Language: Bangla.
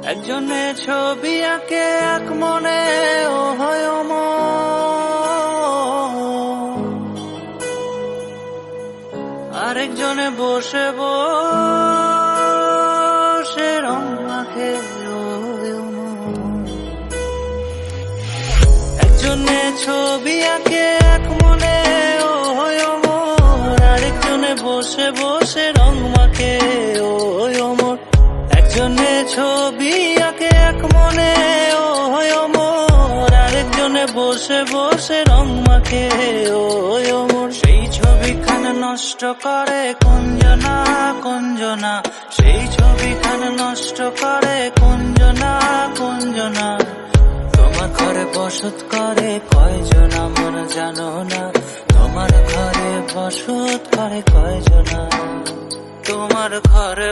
একজনে ছবি আঁকে এক মনে ও হয় আরেকজনে বসে বসে রং মাখে একজনে ছবি আঁকে এক মনে ও হয় আরেকজনে বসে বসে রং মাখে ও অমর একজনে ছবি আঁকে এক মনে ও হয় আরেকজনে বসে বসে রং মাখে ও অমর সেই ছবিখান নষ্ট করে কুঞ্জনা কুঞ্জনা সেই ছবিখান নষ্ট করে কুঞ্জনা কুঞ্জনা তোমার ঘরে বসত করে কয়জন আমার জানো না তোমার ঘরে বসত করে কয়জনা তোমার ঘরে